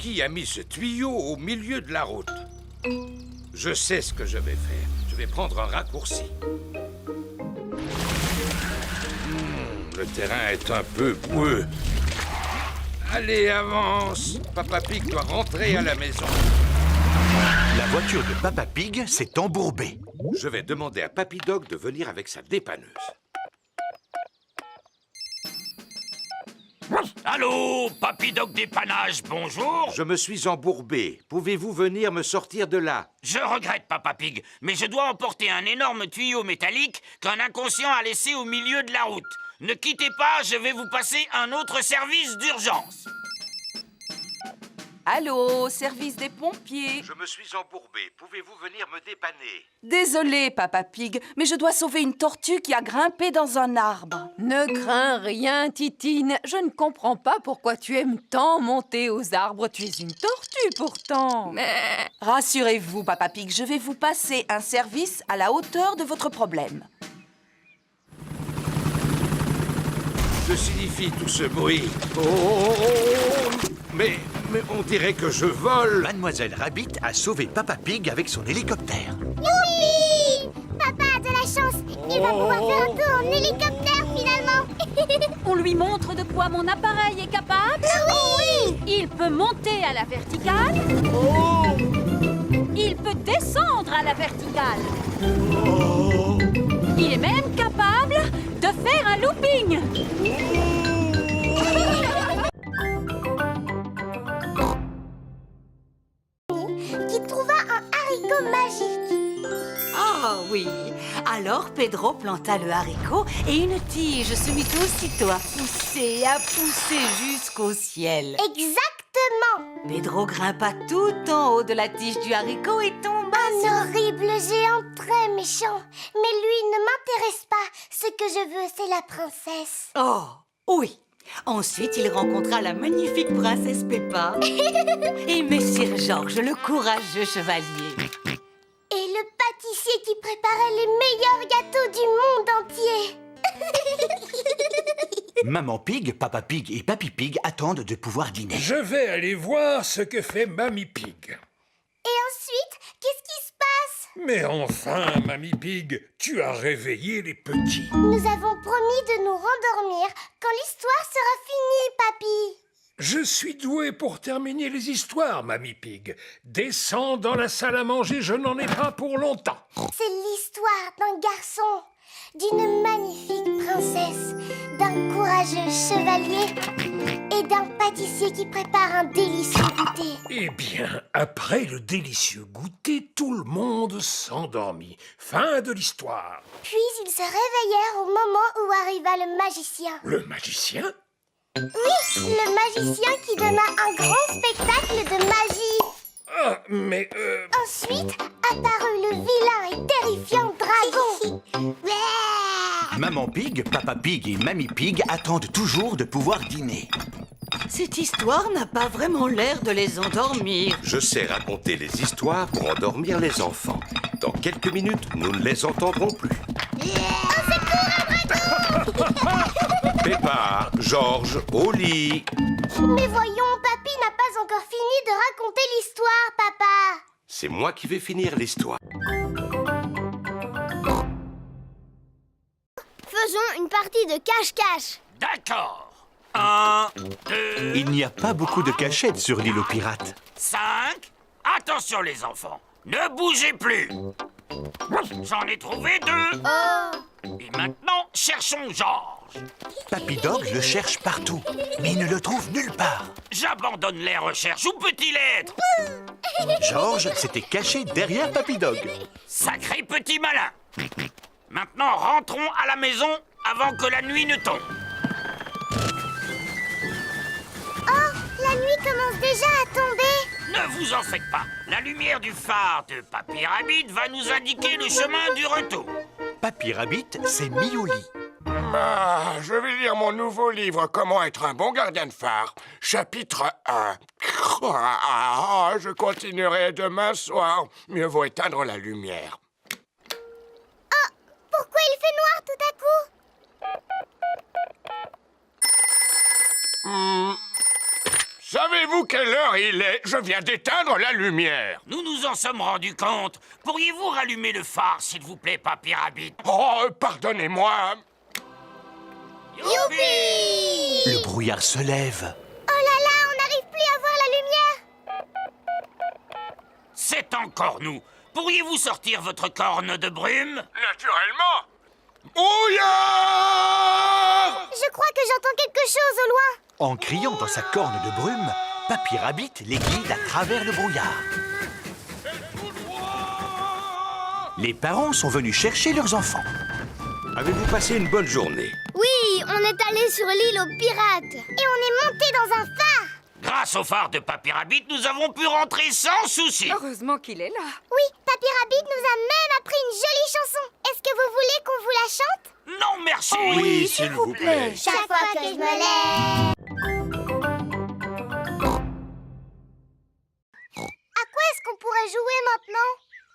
Speaker 9: Qui a mis ce tuyau au milieu de la route? Je sais ce que je vais faire. Je vais prendre un raccourci. Le terrain est un peu boueux. Allez, avance. Papa Pig doit rentrer à la maison.
Speaker 12: La voiture de Papa Pig s'est embourbée.
Speaker 9: Je vais demander à Papy Dog de venir avec sa dépanneuse.
Speaker 7: Allô, Papy Dog dépannage, bonjour.
Speaker 9: Je me suis embourbé. Pouvez-vous venir me sortir de là?
Speaker 7: Je regrette, Papa Pig, mais je dois emporter un énorme tuyau métallique qu'un inconscient a laissé au milieu de la route. Ne quittez pas, je vais vous passer un autre service d'urgence.
Speaker 5: Allô, service des pompiers.
Speaker 9: Je me suis embourbé. Pouvez-vous venir me dépanner?
Speaker 5: Désolé, Papa Pig, mais je dois sauver une tortue qui a grimpé dans un arbre.
Speaker 15: Ne crains rien, Titine. Je ne comprends pas pourquoi tu aimes tant monter aux arbres. Tu es une tortue, pourtant.
Speaker 5: Rassurez-vous, Papa Pig, je vais vous passer un service à la hauteur de votre problème.
Speaker 9: Que signifie tout ce bruit? Oh! Mais on dirait que je vole.
Speaker 12: Mademoiselle Rabbit a sauvé Papa Pig avec son hélicoptère.
Speaker 4: Youpi! Papa a de la chance. Il va pouvoir faire un tour en hélicoptère finalement.
Speaker 2: On lui montre de quoi mon appareil est capable.
Speaker 4: Oui!
Speaker 2: Il peut monter à la verticale. Il peut descendre à la verticale. Il est même capable de faire un looping.
Speaker 4: Qui trouva un haricot magique.
Speaker 16: Ah oui. Alors Pedro planta le haricot et une tige se mit aussitôt à pousser jusqu'au ciel.
Speaker 4: Exactement.
Speaker 16: Pedro grimpa tout en haut de la tige du haricot et tomba sur...
Speaker 4: Un horrible géant très méchant. Mais lui ne m'intéresse pas. Ce que je veux, c'est la princesse.
Speaker 16: Oh, oui. Ensuite, il rencontra la magnifique princesse Peppa et Messire Georges, le courageux chevalier.
Speaker 4: Et le pâtissier qui préparait les meilleurs gâteaux du monde entier.
Speaker 12: Maman Pig, Papa Pig et Papy Pig attendent de pouvoir dîner.
Speaker 17: Je vais aller voir ce que fait Mamie Pig.
Speaker 4: Et ensuite, qu'est-ce qui se passe?
Speaker 17: Mais enfin, Mamie Pig, tu as réveillé les petits.
Speaker 4: Nous avons promis de nous rendormir quand l'histoire sera finie, Papy.
Speaker 17: Je suis doué pour terminer les histoires, Mamie Pig. Descends dans la salle à manger, je n'en ai pas pour longtemps.
Speaker 4: C'est l'histoire d'un garçon, d'une magnifique princesse, d'un courageux chevalier et d'un pâtissier qui prépare un délicieux goûter.
Speaker 17: Eh bien, après le délicieux goûter, tout le monde s'endormit. Fin de l'histoire.
Speaker 4: Puis ils se réveillèrent au moment où arriva le magicien.
Speaker 17: Le magicien?
Speaker 4: Oui, le magicien qui donna un grand spectacle de magie.
Speaker 17: Ah, mais
Speaker 4: Ensuite apparut le vilain et terrifiant dragon.
Speaker 12: Maman Pig, Papa Pig et Mamie Pig attendent toujours de pouvoir dîner.
Speaker 16: Cette histoire n'a pas vraiment l'air de les endormir.
Speaker 9: Je sais raconter les histoires pour endormir les enfants. Dans quelques minutes, nous ne les entendrons plus. Peppa, Georges, au lit.
Speaker 4: Mais voyons, Papy n'a pas encore fini de raconter l'histoire, papa.
Speaker 9: C'est moi qui vais finir l'histoire.
Speaker 4: Faisons une partie de cache-cache.
Speaker 7: D'accord. 1, 2,
Speaker 12: Il n'y a pas beaucoup de cachettes sur l'île aux pirates.
Speaker 7: 5. Attention les enfants, ne bougez plus. J'en ai trouvé 2. Et maintenant, cherchons Georges.
Speaker 12: Papy Dog le cherche partout, mais il ne le trouve nulle part.
Speaker 7: J'abandonne les recherches. Où peut-il être?
Speaker 12: Georges s'était caché derrière Papy Dog.
Speaker 7: Sacré petit malin. Maintenant, rentrons à la maison avant que la nuit ne tombe.
Speaker 4: Oh, la nuit commence déjà à tomber.
Speaker 7: Ne vous en faites pas. La lumière du phare de Papy Rabbit va nous indiquer le chemin du retour.
Speaker 12: Papy Rabbit s'est mis au lit.
Speaker 18: Ah, je vais lire mon nouveau livre « Comment être un bon gardien de phare », chapitre 1. Je continuerai demain soir. Mieux vaut éteindre la lumière.
Speaker 4: Oh, pourquoi il fait noir tout à coup?
Speaker 18: Savez-vous quelle heure il est? Je viens d'éteindre la lumière.
Speaker 7: Nous nous en sommes rendus compte. Pourriez-vous rallumer le phare, s'il vous plaît, Papy Rabbit?
Speaker 18: Oh, pardonnez-moi.
Speaker 4: Youpi!
Speaker 12: Le brouillard se lève.
Speaker 4: Oh là là, on n'arrive plus à voir la lumière.
Speaker 7: C'est encore nous. Pourriez-vous sortir votre corne de brume?
Speaker 18: Naturellement. Brouillard!
Speaker 4: Je crois que j'entends quelque chose au loin.
Speaker 12: En criant dans sa corne de brume, Papy Rabbit les guide à travers le brouillard. Les parents sont venus chercher leurs enfants.
Speaker 9: Avez-vous passé une bonne journée?
Speaker 4: Oui, on est allé sur l'île aux pirates. Et on est monté dans un phare.
Speaker 7: Grâce au phare de Papy Rabbit, nous avons pu rentrer sans souci.
Speaker 10: Heureusement qu'il est là.
Speaker 4: Oui, Papy Rabbit nous a même appris une jolie chanson. Est-ce que vous voulez qu'on vous la chante?
Speaker 7: Non, merci.
Speaker 9: Oui, s'il vous plaît.
Speaker 4: Chaque fois que je me lève. À quoi est-ce qu'on pourrait jouer maintenant?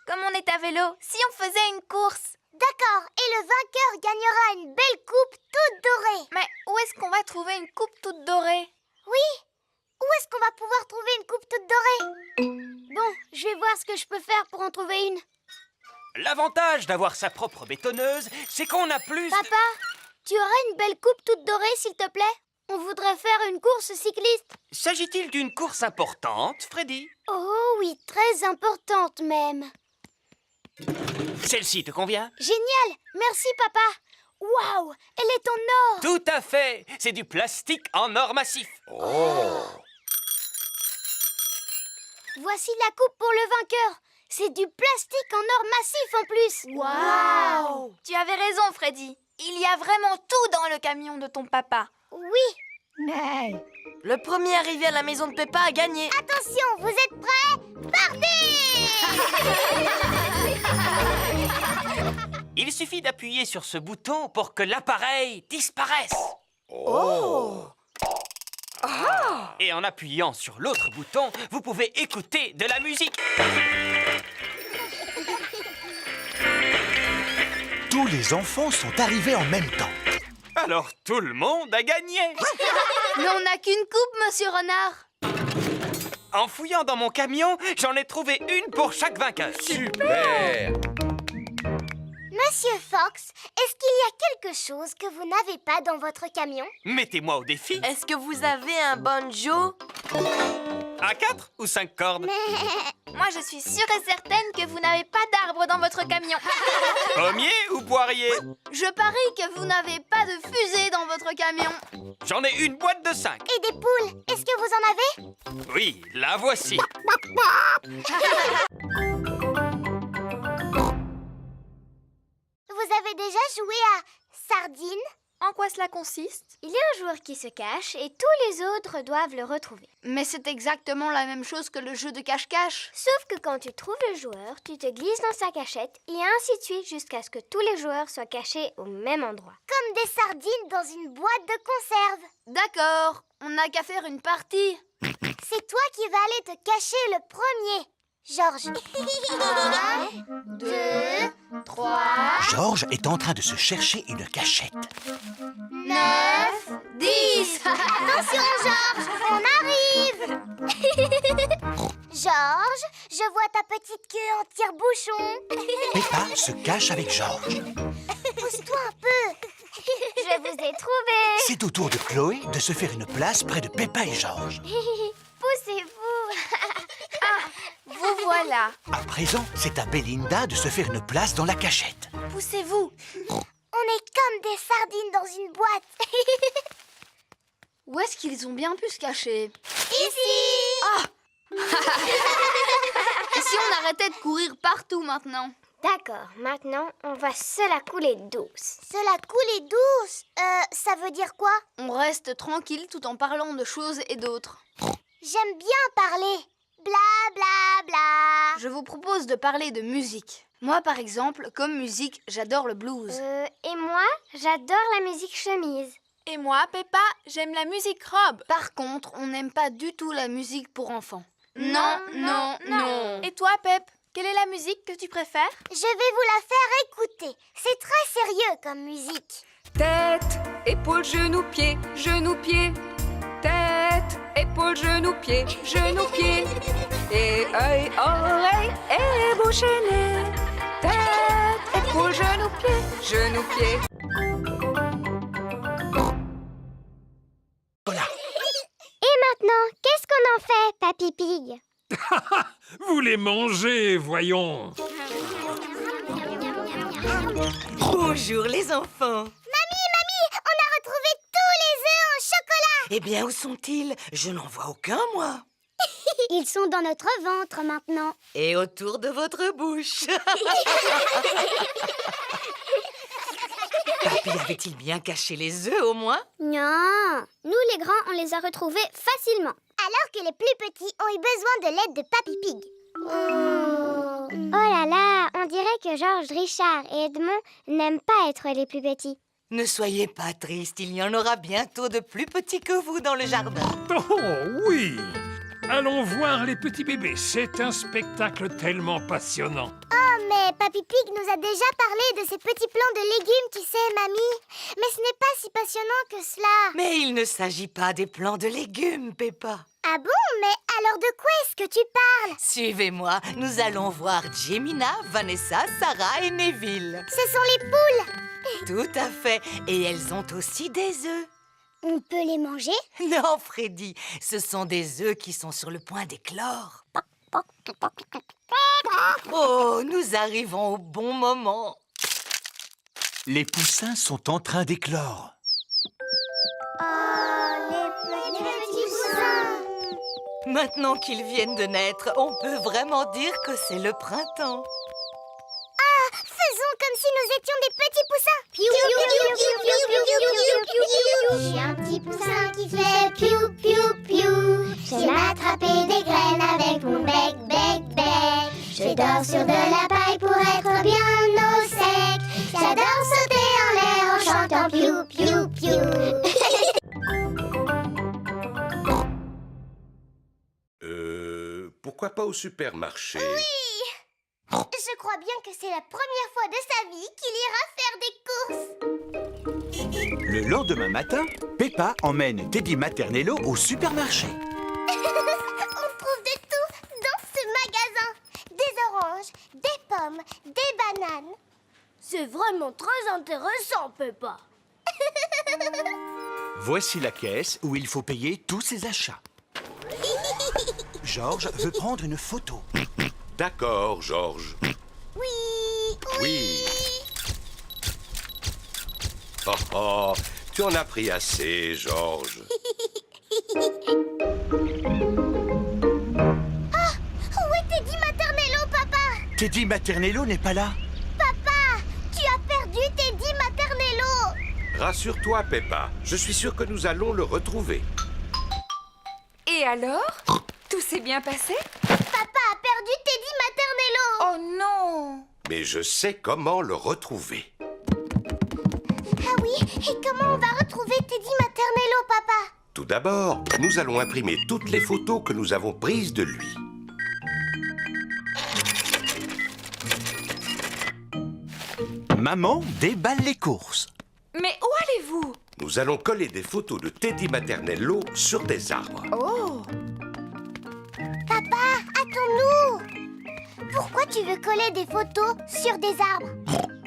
Speaker 1: Comme on est à vélo, si on faisait une course.
Speaker 4: D'accord, et le vainqueur gagnera une belle coupe toute dorée.
Speaker 1: Mais où est-ce qu'on va trouver une coupe toute dorée?
Speaker 4: Oui, où est-ce qu'on va pouvoir trouver une coupe toute dorée? Bon, je vais voir ce que je peux faire pour en trouver une.
Speaker 14: L'avantage d'avoir sa propre bétonneuse, c'est qu'on a plus...
Speaker 4: Papa, tu aurais une belle coupe toute dorée, s'il te plaît? On voudrait faire une course cycliste.
Speaker 14: S'agit-il d'une course importante, Freddy?
Speaker 4: Oh oui, très importante même.
Speaker 14: Celle-ci te convient?
Speaker 4: Génial, merci papa. Waouh, elle est en or.
Speaker 14: Tout à fait. C'est du plastique en or massif.
Speaker 9: Oh!
Speaker 4: Voici la coupe pour le vainqueur. C'est du plastique en or massif en plus.
Speaker 1: Waouh! Tu avais raison, Freddy. Il y a vraiment tout dans le camion de ton papa.
Speaker 4: Oui.
Speaker 3: Mais... Le premier arrivé à la maison de Peppa a gagné.
Speaker 4: Attention, vous êtes prêts? Partez!
Speaker 14: Il suffit d'appuyer sur ce bouton pour que l'appareil disparaisse.
Speaker 9: Oh!
Speaker 14: Et en appuyant sur l'autre bouton, vous pouvez écouter de la musique.
Speaker 12: Tous les enfants sont arrivés en même temps.
Speaker 14: Alors tout le monde a gagné.
Speaker 1: Mais on n'a qu'une coupe, monsieur Renard.
Speaker 14: En fouillant dans mon camion, j'en ai trouvé une pour chaque vainqueur.
Speaker 9: Super!
Speaker 4: Monsieur Fox, est-ce qu'il y a quelque chose que vous n'avez pas dans votre camion?
Speaker 14: Mettez-moi au défi.
Speaker 3: Est-ce que vous avez un banjo?
Speaker 14: À 4 ou 5 cordes?
Speaker 1: Moi, je suis sûre et certaine que vous n'avez pas d'arbre dans votre camion.
Speaker 14: Pommier ou poirier?
Speaker 1: Je parie que vous n'avez pas de fusée dans votre camion.
Speaker 14: J'en ai une boîte de 5.
Speaker 4: Et des poules, est-ce que vous en avez?
Speaker 14: Oui, la voici.
Speaker 4: Vous avez déjà joué à Sardine?
Speaker 1: En quoi cela consiste?
Speaker 4: Il y a un joueur qui se cache et tous les autres doivent le retrouver.
Speaker 1: Mais c'est exactement la même chose que le jeu de cache-cache.
Speaker 4: Sauf que quand tu trouves le joueur, tu te glisses dans sa cachette et ainsi de suite jusqu'à ce que tous les joueurs soient cachés au même endroit. Comme des sardines dans une boîte de conserve.
Speaker 1: D'accord, on n'a qu'à faire une partie.
Speaker 4: C'est toi qui vas aller te cacher le premier. Georges. 1, 2, 3...
Speaker 12: Georges est en train de se chercher une cachette.
Speaker 4: 9, 10... Attention, Georges, on arrive. Georges, je vois ta petite queue en tire-bouchon.
Speaker 12: Peppa se cache avec Georges.
Speaker 4: Pousse-toi un peu. Je vous ai trouvé.
Speaker 12: C'est au tour de Chloé de se faire une place près de Peppa et Georges.
Speaker 4: Poussez-vous.
Speaker 1: Vous voilà.
Speaker 12: À présent, c'est à Belinda de se faire une place dans la cachette.
Speaker 1: Poussez-vous.
Speaker 4: On est comme des sardines dans une boîte.
Speaker 1: Où est-ce qu'ils ont bien pu se cacher?
Speaker 4: Ici.
Speaker 1: Ah. Et si on arrêtait de courir partout maintenant?
Speaker 4: D'accord, maintenant, on va se la couler douce. Se la couler douce? Ça veut dire quoi?
Speaker 1: On reste tranquille tout en parlant de choses et d'autres.
Speaker 4: J'aime bien parler. Bla bla bla.
Speaker 1: Je vous propose de parler de musique. Moi, par exemple, comme musique, j'adore le blues.
Speaker 4: Et moi, j'adore la musique chemise.
Speaker 8: Et moi, Peppa, j'aime la musique robe.
Speaker 1: Par contre, on n'aime pas du tout la musique pour enfants.
Speaker 8: Non. Et toi, Pep, quelle est la musique que tu préfères?
Speaker 4: Je vais vous la faire écouter. C'est très sérieux comme musique.
Speaker 10: Tête, épaules, genoux, pieds, genoux, pieds. Tête, épaules, genoux, pieds, genoux, pieds. Et œil, oreille et bouche et nez. Tête, épaules, genoux, pieds, genoux, pieds.
Speaker 4: Et maintenant, qu'est-ce qu'on en fait, Papy Pig?
Speaker 17: Vous les mangez, voyons.
Speaker 3: Bonjour les enfants.
Speaker 4: Mamie, on a retrouvé tous les œufs au chocolat.
Speaker 3: Eh bien, où sont-ils? Je n'en vois aucun, moi.
Speaker 4: Ils sont dans notre ventre maintenant.
Speaker 3: Et autour de votre bouche. Papy avait-il bien caché les œufs, au moins?
Speaker 4: Non, nous les grands, on les a retrouvés facilement. alors que les plus petits ont eu besoin de l'aide de Papy Pig. Oh là là, on dirait que Georges, Richard et Edmond n'aiment pas être les plus petits.
Speaker 16: Ne soyez pas triste, il y en aura bientôt de plus petits que vous dans le jardin.
Speaker 17: Oh oui! Allons voir les petits bébés. C'est un spectacle tellement passionnant.
Speaker 4: Oh, mais Papy Pig nous a déjà parlé de ces petits plants de légumes, tu sais, mamie. Mais ce n'est pas si passionnant que cela.
Speaker 16: Mais il ne s'agit pas des plants de légumes, Peppa.
Speaker 4: Ah bon? Mais alors de quoi est-ce que tu parles?
Speaker 16: Suivez-moi, nous allons voir Jemina, Vanessa, Sarah et Neville.
Speaker 4: Ce sont les poules.
Speaker 16: Tout à fait, et elles ont aussi des œufs.
Speaker 4: On peut les manger?
Speaker 16: Non, Freddy, ce sont des œufs qui sont sur le point d'éclore. Oh, nous arrivons au bon moment.
Speaker 12: Les poussins sont en train d'éclore.
Speaker 4: Oh, les petits poussins.
Speaker 16: Maintenant qu'ils viennent de naître, on peut vraiment dire que c'est le printemps.
Speaker 4: Ah, faisons comme si nous étions des petits poussins. J'ai un petit poussin qui fait piou, piou, piou. J'aime attraper des graines avec mon bec, bec, bec. Je dors sur de la paille pour être bien au sec. J'adore sauter en l'air en chantant piou, piou, piou.
Speaker 9: Pourquoi pas au supermarché?
Speaker 4: Oui! Je crois bien que c'est la première fois de sa vie qu'il ira faire des courses.
Speaker 12: Le lendemain matin, Peppa emmène Teddy Maternello au supermarché.
Speaker 4: On trouve de tout dans ce magasin. Des oranges, des pommes, des bananes. C'est vraiment très intéressant, Peppa.
Speaker 12: Voici la caisse où il faut payer tous ses achats. Georges veut prendre une photo.
Speaker 9: D'accord, Georges.
Speaker 4: Oui.
Speaker 9: Oh, oh, tu en as pris assez, Georges.
Speaker 4: Ah, où est Teddy Maternello, papa?
Speaker 12: Teddy Maternello n'est pas là.
Speaker 4: Papa, tu as perdu Teddy Maternello.
Speaker 9: Rassure-toi, Peppa. Je suis sûr que nous allons le retrouver.
Speaker 10: Et alors? Tout s'est bien passé?
Speaker 4: Papa a perdu Teddy Maternello.
Speaker 10: Oh non!
Speaker 9: Mais je sais comment le retrouver.
Speaker 4: Ah oui, et comment on va retrouver Teddy Maternello, papa?
Speaker 9: Tout d'abord, nous allons imprimer toutes les photos que nous avons prises de lui.
Speaker 12: Maman déballe les courses.
Speaker 10: Mais où allez-vous?
Speaker 9: Nous allons coller des photos de Teddy Maternello sur des arbres.
Speaker 10: Oh!
Speaker 4: Papa, attends-nous! Pourquoi tu veux coller des photos sur des arbres?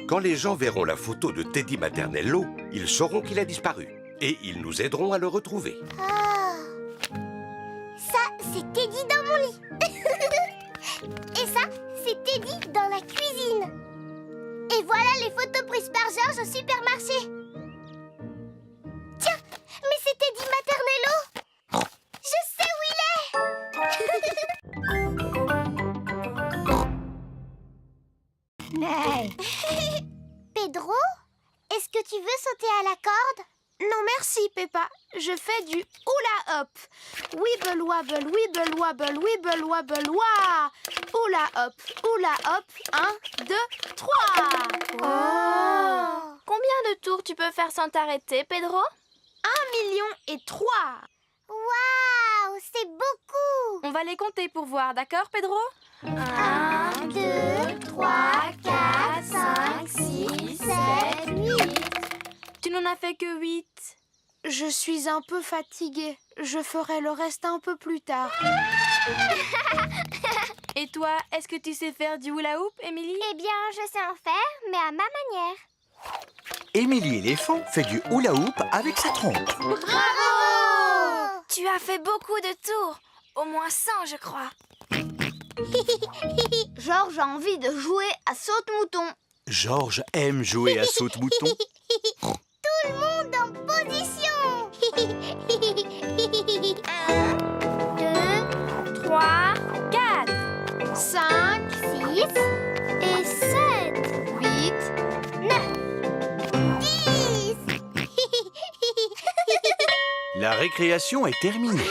Speaker 9: Quand les gens verront la photo de Teddy Maternello, ils sauront qu'il a disparu. Et ils nous aideront à le retrouver.
Speaker 4: Ah. Ça, c'est Teddy dans mon lit. Et ça, c'est Teddy dans la cuisine. Et voilà les photos prises par Georges au supermarché. Tiens, mais c'est Teddy Maternello. Je sais où il est. Pedro, est-ce que tu veux sauter à la corde?
Speaker 8: Non merci, Peppa. Je fais du hula hop. Wibble wabble, wibble wabble, wibble wabble, wah. Hula hop, 1, 2, 3.
Speaker 1: Oh. Combien de tours tu peux faire sans t'arrêter, Pedro?
Speaker 8: 1,000,003.
Speaker 4: Waouh, c'est beaucoup.
Speaker 8: On va les compter pour voir, d'accord, Pedro?
Speaker 4: 1, 2, 3, 4, 5, 6, 7, 8.
Speaker 8: Tu n'en as fait que 8. Je suis un peu fatiguée. Je ferai le reste un peu plus tard. Et toi, est-ce que tu sais faire du hula hoop, Émilie?
Speaker 4: Eh bien, je sais en faire, mais à ma manière.
Speaker 12: Émilie éléphant fait du hula hoop avec sa trompe.
Speaker 4: Bravo!
Speaker 1: Tu as fait beaucoup de tours. Au moins 100, je crois.
Speaker 8: Georges a envie de jouer à saute-mouton.
Speaker 12: Georges aime jouer à saute-mouton.
Speaker 4: Tout le monde en position. 1, 2, 3, 4, 5, 6 et 7, 8, 9, 10.
Speaker 12: La récréation est terminée.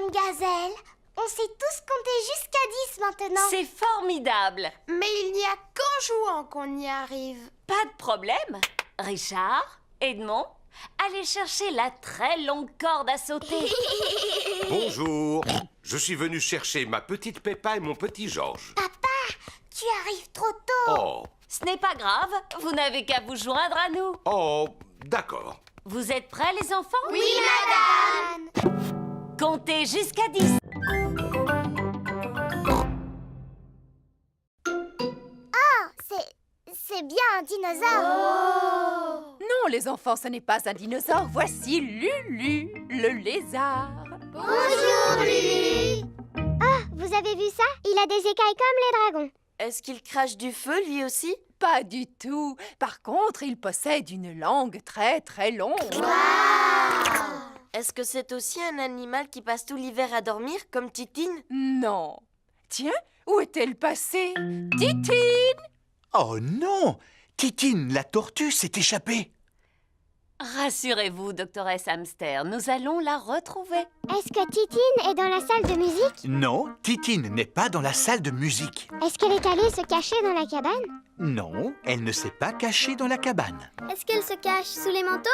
Speaker 4: une gazelle. On sait tous compter jusqu'à 10 maintenant.
Speaker 2: C'est formidable.
Speaker 8: Mais il n'y a qu'en jouant qu'on y arrive.
Speaker 2: Pas de problème. Richard, Edmond, allez chercher la très longue corde à sauter.
Speaker 9: Bonjour. Je suis venu chercher ma petite Peppa et mon petit Georges.
Speaker 4: Papa, tu arrives trop tôt.
Speaker 9: Oh,
Speaker 2: Ce n'est pas grave, vous n'avez qu'à vous joindre à nous.
Speaker 9: oh, d'accord.
Speaker 2: Vous êtes prêts, les enfants?
Speaker 4: Oui, madame.
Speaker 2: Comptez jusqu'à 10.
Speaker 4: C'est bien un dinosaure.
Speaker 15: Non, les enfants, ce n'est pas un dinosaure. Voici Lulu, le lézard.
Speaker 4: Bonjour, Lulu. Ah, vous avez vu ça? Il a des écailles comme les dragons.
Speaker 3: Est-ce qu'il crache du feu, lui aussi?
Speaker 15: Pas du tout. Par contre, il possède une langue très très longue.
Speaker 3: Est-ce que c'est aussi un animal qui passe tout l'hiver à dormir, comme Titine?
Speaker 15: Non. Tiens, où est-elle passée? Titine!
Speaker 12: Oh non! Titine, la tortue, s'est échappée.
Speaker 2: Rassurez-vous, doctoresse Hamster, nous allons la retrouver.
Speaker 4: Est-ce que Titine est dans la salle de musique?
Speaker 12: Non, Titine n'est pas dans la salle de musique.
Speaker 4: Est-ce qu'elle est allée se cacher dans la cabane?
Speaker 12: Non, elle ne s'est pas cachée dans la cabane.
Speaker 4: Est-ce qu'elle se cache sous les manteaux?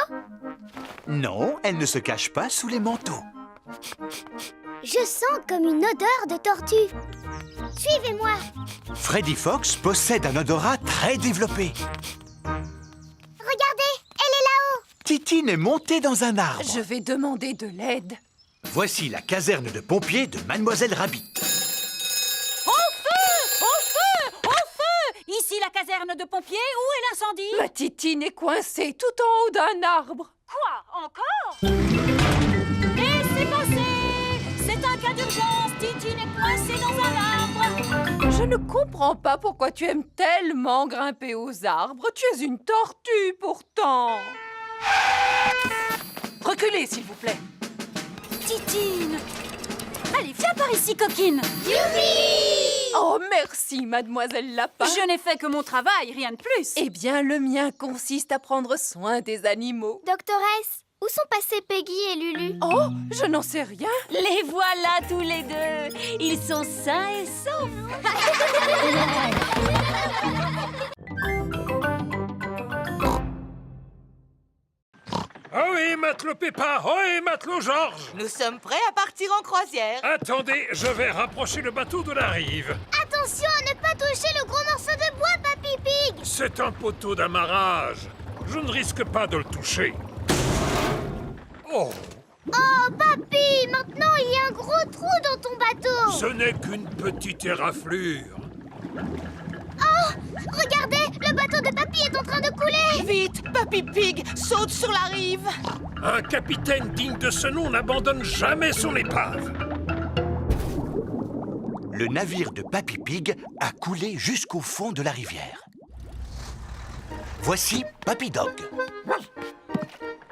Speaker 12: Non, elle ne se cache pas sous les manteaux.
Speaker 4: Je sens comme une odeur de tortue. Suivez-moi.
Speaker 12: Freddy Fox possède un odorat très développé.
Speaker 4: Regardez, elle est là-haut.
Speaker 12: Titine est montée dans un arbre.
Speaker 15: Je vais demander de l'aide.
Speaker 12: Voici la caserne de pompiers de Mademoiselle Rabbit.
Speaker 16: Au feu! Au feu! Au feu! Ici la caserne de pompiers, où est l'incendie?
Speaker 15: Ma Titine est coincée tout en haut d'un arbre.
Speaker 16: Quoi? Encore? Laissez passer! C'est un cas d'urgence, Titine est coincée dans un arbre.
Speaker 15: Je ne comprends pas pourquoi tu aimes tellement grimper aux arbres. Tu es une tortue, pourtant. Reculez, s'il vous plaît.
Speaker 16: Titine! Allez, viens par ici, coquine!
Speaker 4: Youpi!
Speaker 15: Oh, merci, mademoiselle Lapin.
Speaker 16: Je n'ai fait que mon travail, rien de plus.
Speaker 15: Eh bien, le mien consiste à prendre soin des animaux.
Speaker 8: Doctoresse, où sont passés Peggy et Lulu?
Speaker 15: Oh, je n'en sais rien.
Speaker 2: Les voilà tous les deux. Ils sont sains et saufs.
Speaker 17: Oh oui, matelot Peppa, oh oui, matelot Georges.
Speaker 3: Nous sommes prêts à partir en croisière.
Speaker 17: Attendez, je vais rapprocher le bateau de la rive.
Speaker 4: Attention à ne pas toucher le gros morceau de bois, Papy Pig.
Speaker 17: C'est un poteau d'amarrage. Je ne risque pas de le toucher. Oh,
Speaker 4: Oh, Papy, maintenant il y a un gros trou dans ton bateau.
Speaker 17: ce n'est qu'une petite éraflure.
Speaker 4: Oh, regardez, le bateau de Papy est en train de couler.
Speaker 3: Vite, Papy Pig, saute sur la rive.
Speaker 17: Un capitaine digne de ce nom n'abandonne jamais son épave.
Speaker 12: Le navire de Papy Pig a coulé jusqu'au fond de la rivière. Voici Papy Dog.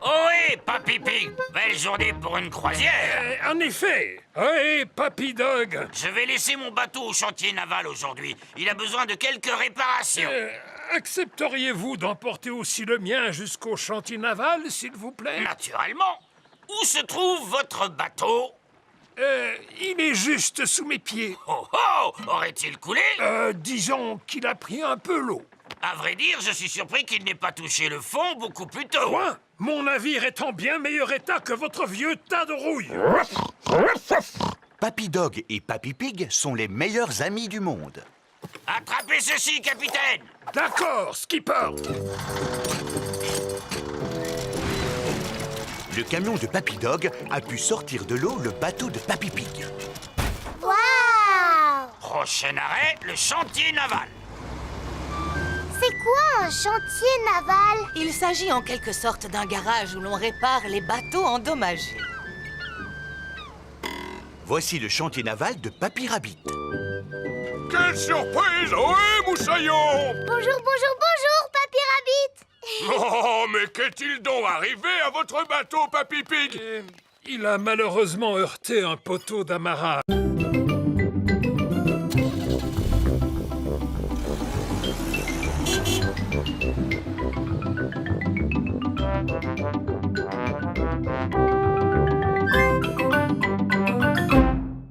Speaker 7: Ohé, Papy Pig, belle journée pour une croisière.
Speaker 17: En effet, oui, Papy Dog.
Speaker 7: Je vais laisser mon bateau au chantier naval aujourd'hui. Il a besoin de quelques réparations.
Speaker 17: Accepteriez-vous d'emporter aussi le mien jusqu'au chantier naval, s'il vous plaît?
Speaker 7: Naturellement. Où se trouve votre bateau?
Speaker 17: Il est juste sous mes pieds.
Speaker 7: Oh oh! Aurait-il coulé?
Speaker 17: Disons qu'il a pris un peu l'eau.
Speaker 7: À vrai dire, je suis surpris qu'il n'ait pas touché le fond beaucoup plus tôt.
Speaker 17: Quoi? Mon navire est en bien meilleur état que votre vieux tas de rouille.
Speaker 12: Papy Dog et Papy Pig sont les meilleurs amis du monde.
Speaker 7: Attrapez ceci, capitaine!
Speaker 17: D'accord, skipper.
Speaker 12: Le camion de Papy Dog a pu sortir de l'eau le bateau de Papy Pig.
Speaker 4: Waouh!
Speaker 7: Prochain arrêt, le chantier naval.
Speaker 4: C'est quoi un chantier naval?
Speaker 3: Il s'agit en quelque sorte d'un garage où l'on répare les bateaux endommagés.
Speaker 12: Voici le chantier naval de Papy Rabbit.
Speaker 18: Quelle surprise! Ohé, moussaillon!
Speaker 4: Bonjour, bonjour, bonjour, Papy Rabbit.
Speaker 18: Oh, mais qu'est-il donc arrivé à votre bateau, Papy Pig?
Speaker 17: Il a malheureusement heurté un poteau d'amarrage.